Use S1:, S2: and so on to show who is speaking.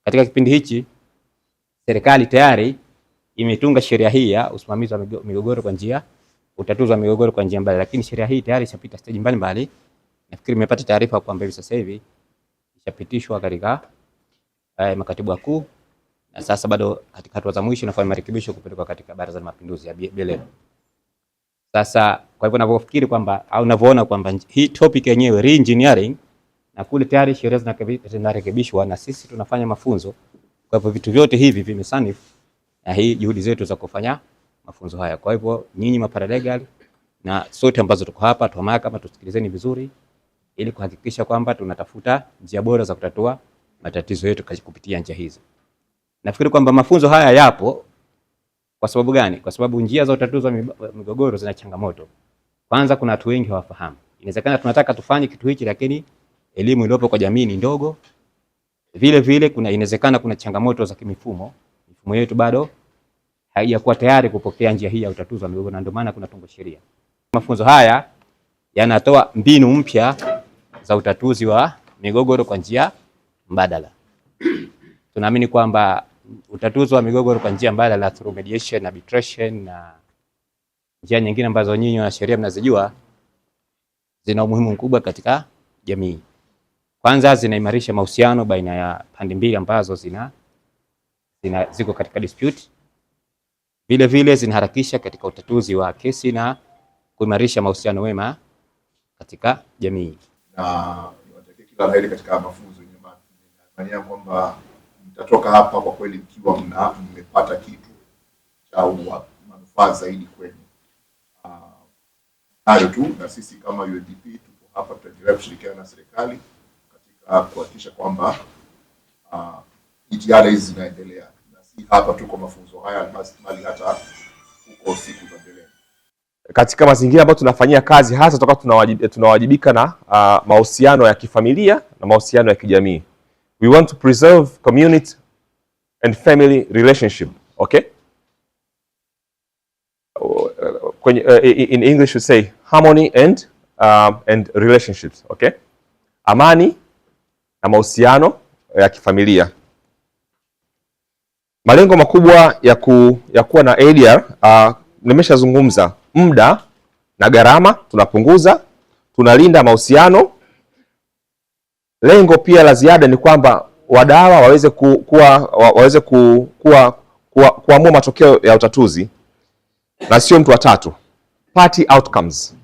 S1: Katika kipindi hichi serikali tayari imetunga sheria hii ya usimamizi wa migogoro kwa njia, utatuzi wa migogoro kwa njia mbalimbali, lakini sheria hii tayari ishapita stage mbalimbali. Nafikiri nimepata taarifa kwamba hivi sasa hivi ishapitishwa katika makatibu wakuu, na sasa bado katika hatua za mwisho inafanya marekebisho kupelekwa katika Baraza la Mapinduzi ya BLM. Sasa kwa hivyo ninavyofikiri kwamba au ninavyoona kwamba hii topic yenyewe re-engineering, na kule tayari sheria zinarekebishwa na sisi tunafanya mafunzo. Kwa hivyo vitu vyote hivi vimesanifu na hii juhudi zetu za kufanya mafunzo haya. Kwa hivyo nyinyi maparalegals na sote ambazo tuko hapa tu mahakama, tusikilizeni vizuri ili kuhakikisha kwamba tunatafuta njia bora za kutatua matatizo yetu kupitia njia hizi. Nafikiri kwamba mafunzo haya yapo kwa sababu gani? Kwa sababu njia za utatuzi wa migogoro zina changamoto. Kwanza, kuna watu wengi hawafahamu. Inawezekana tunataka tufanye kitu hiki lakini elimu iliyopo kwa jamii ni ndogo. Vile vile inawezekana kuna changamoto za kimifumo. Mifumo yetu bado haijakuwa tayari kupokea njia hii ya utatuzi wa migogoro, na ndio maana kuna tungo sheria. Mafunzo haya yanatoa mbinu mpya za utatuzi wa migogoro kwa njia mbadala. Tunaamini kwamba utatuzi wa migogoro kwa njia mbadala through mediation, arbitration na njia nyingine ambazo nyinyi wa sheria mnazijua zina umuhimu mkubwa katika jamii. Kwanza, zinaimarisha mahusiano baina ya pande mbili ambazo ziko katika dispute. Vile vile zinaharakisha katika utatuzi wa kesi na kuimarisha mahusiano mema katika jamii.
S2: Na niwatakie kila la heri katika mafunzo yenyewe. Maana kwamba mtatoka hapa kwa kweli mkiwa mmepata kitu cha manufaa zaidi kwenu. Hayo tu, na sisi kama UNDP tuko hapa, tutaendelea kushirikiana na serikali katika kuhakikisha kwamba jitihada hizi zinaendelea, na si hapa tuko mafunzo haya bali hata huko siku za mbele.
S3: Katika mazingira ambayo tunafanyia kazi, hasa tutakuwa tunawajibika na mahusiano ya kifamilia na mahusiano ya kijamii. We want to preserve community and family relationship, okay? In English we say harmony and relationships, okay? Amani na mahusiano ya kifamilia. Malengo makubwa ya kuwa na ADR, nimeshazungumza, muda na gharama tunapunguza, tunalinda mahusiano. Lengo pia la ziada ni kwamba wadawa waweze kuamua matokeo ya utatuzi na sio mtu wa tatu. Party outcomes.